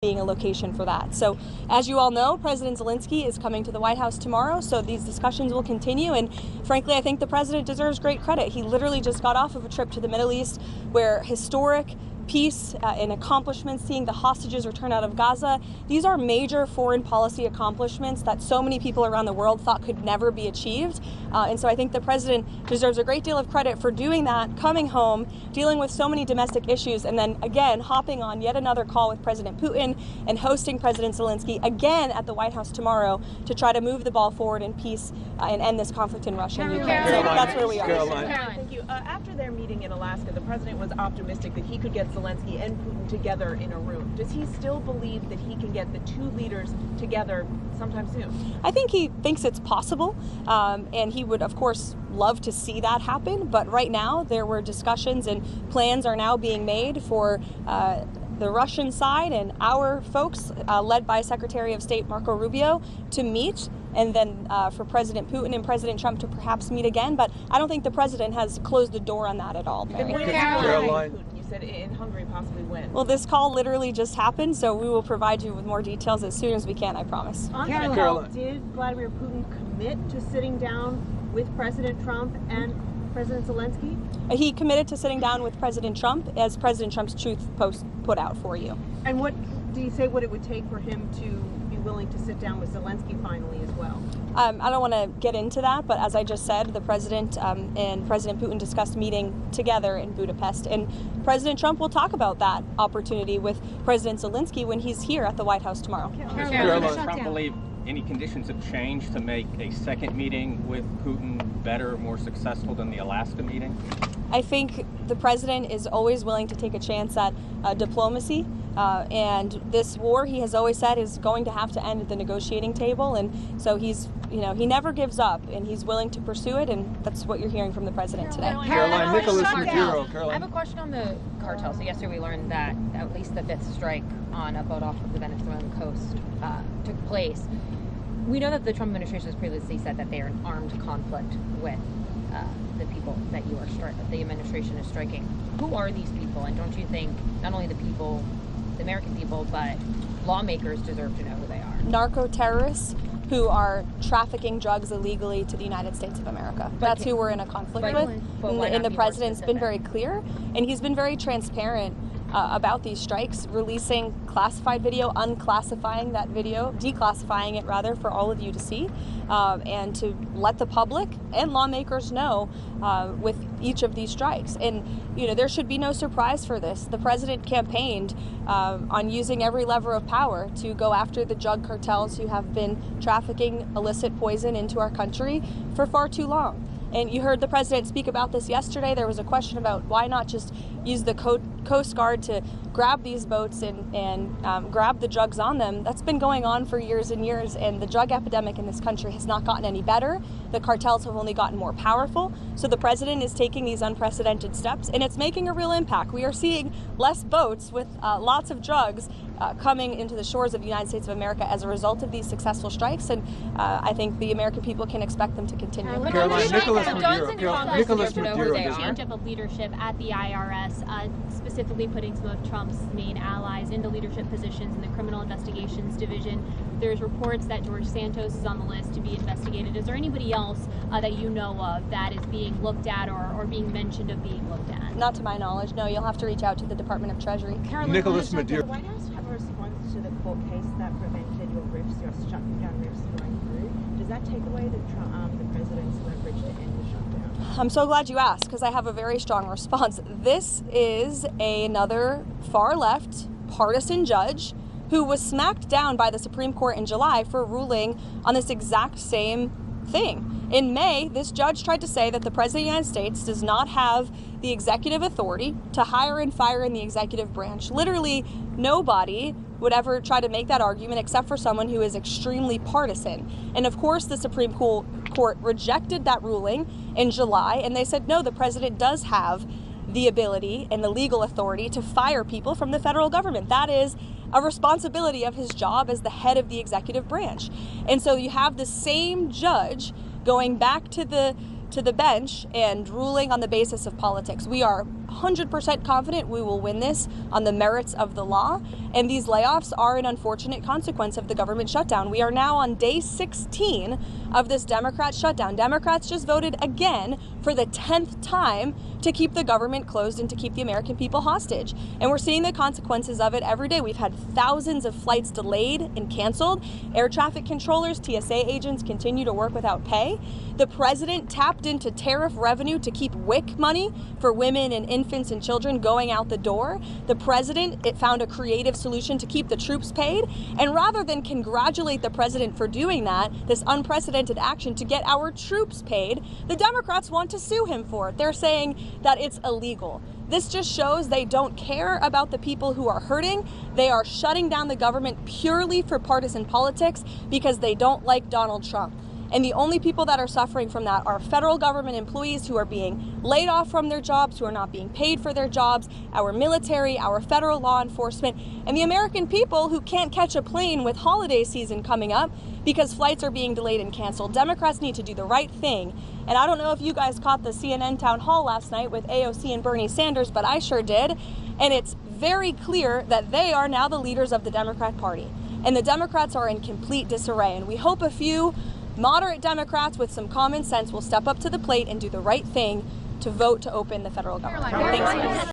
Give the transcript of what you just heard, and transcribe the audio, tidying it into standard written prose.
being a location for that. So as you all know, President Zelensky is coming to the White House tomorrow, so these discussions will continue, and frankly, I think the president deserves great credit. He literally just got off of a trip to the Middle East where historic peace and accomplishments, seeing the hostages return out of Gaza. These are major foreign policy accomplishments that so many people around the world thought could never be achieved. And so I think the president deserves a great deal of credit for doing that, coming home, dealing with so many domestic issues, and then again, hopping on yet another call with President Putin and hosting President Zelensky again at the White House tomorrow to try to move the ball forward in peace and end this conflict in Russia and Ukraine. So that's where we are. Thank you. After their meeting in Alaska, the president was optimistic that he could get Zelensky and Putin together in a room. Does he still believe that he can get the two leaders together sometime soon? I think he thinks it's possible, and he would, of course, love to see that happen. But right now, there were discussions and plans are now being made for the Russian side and our folks, led by Secretary of State Marco Rubio, to meet, and then for President Putin and President Trump to perhaps meet again. But I don't think the president has closed the door on that at all, Mary. Caroline, you said in Hungary, possibly when? Well, this call literally just happened, so we will provide you with more details as soon as we can, I promise. On that call, did Vladimir Putin commit to sitting down with President Trump and President Zelensky? He committed to sitting down with President Trump, as President Trump's Truth Post put out for you. And what do you say what it would take for him to be willing to sit down with Zelensky finally as well? I don't want to get into that, but as I just said, the president and President Putin discussed meeting together in Budapest, and President Trump will talk about that opportunity with President Zelensky when he's here at the White House tomorrow. Does Trump believe any conditions have changed to make a second meeting with Putin better, more successful than the Alaska meeting? I think the president is always willing to take a chance at diplomacy, and this war, he has always said, is going to have to end at the negotiating table, and so he never gives up, and he's willing to pursue it, and that's what you're hearing from the president today. Caroline, Nicholas Maduro. I have a question on the cartel. So yesterday we learned that at least the fifth strike on a boat off of the Venezuelan coast took place. We know that the Trump administration has previously said that they are in armed conflict with the people that the administration is striking. Who are these people? And don't you think not only the people, the American people, but lawmakers deserve to know who they are? Narco terrorists who are trafficking drugs illegally to the United States of America. That's who we're in a conflict with. And the president's been very clear, and he's been very transparent about these strikes, releasing classified video, unclassifying that video, declassifying it rather, for all of you to see, and to let the public and lawmakers know with each of these strikes. And there should be no surprise for this. The president campaigned on using every lever of power to go after the drug cartels who have been trafficking illicit poison into our country for far too long. And you heard the president speak about this yesterday. There was a question about why not just use the Coast Guard to grab these boats and grab the drugs on them. That's been going on for years and years, and the drug epidemic in this country has not gotten any better. The cartels have only gotten more powerful. So the president is taking these unprecedented steps, and it's making a real impact. We are seeing less boats with lots of drugs coming into the shores of the United States of America as a result of these successful strikes, and I think the American people can expect them to continue. Caroline, Nicholas Maduro. Change up of leadership at the IRS, specifically putting some of Trump's main allies into leadership positions in the Criminal Investigations Division. There's reports that George Santos is on the list to be investigated. Is there anybody else that you know of that is being looked at or being mentioned of being looked at? Not to my knowledge, no. You'll have to reach out to the Department of Treasury. Nicholas Maduro. Does the White House have a response to the court case that prevented your shutting down rifts going through? Does that take away the president's leverage to end the shutdown? I'm so glad you asked, because I have a very strong response. This is another far-left partisan judge who was smacked down by the Supreme Court in July for ruling on this exact same thing. In May, this judge tried to say that the President of the United States does not have the executive authority to hire and fire in the executive branch. Literally, nobody would ever try to make that argument except for someone who is extremely partisan. And of course, the Supreme Court rejected that ruling in July, and they said, no, the president does have the ability and the legal authority to fire people from the federal government. That is a responsibility of his job as the head of the executive branch. And so you have the same judge going back to the bench and ruling on the basis of politics. We are 100% confident we will win this on the merits of the law, and these layoffs are an unfortunate consequence of the government shutdown. We are now on day 16 of this Democrat shutdown. Democrats just voted again for the 10th time to keep the government closed and to keep the American people hostage. And we're seeing the consequences of it every day. We've had thousands of flights delayed and canceled. Air traffic controllers, TSA agents continue to work without pay. The president tapped into tariff revenue to keep WIC money for women and infants and children going out the door. The president found a creative solution to keep the troops paid. And rather than congratulate the president for doing that, this unprecedented action to get our troops paid, the Democrats want to sue him for it. They're saying that it's illegal. This just shows they don't care about the people who are hurting. They are shutting down the government purely for partisan politics because they don't like Donald Trump. And the only people that are suffering from that are federal government employees who are being laid off from their jobs, who are not being paid for their jobs, our military, our federal law enforcement, and the American people who can't catch a plane with holiday season coming up because flights are being delayed and canceled. Democrats need to do the right thing. And I don't know if you guys caught the CNN town hall last night with AOC and Bernie Sanders, but I sure did. And it's very clear that they are now the leaders of the Democrat Party. And the Democrats are in complete disarray. And we hope a few moderate Democrats with some common sense will step up to the plate and do the right thing to vote to open the federal government. Thanks.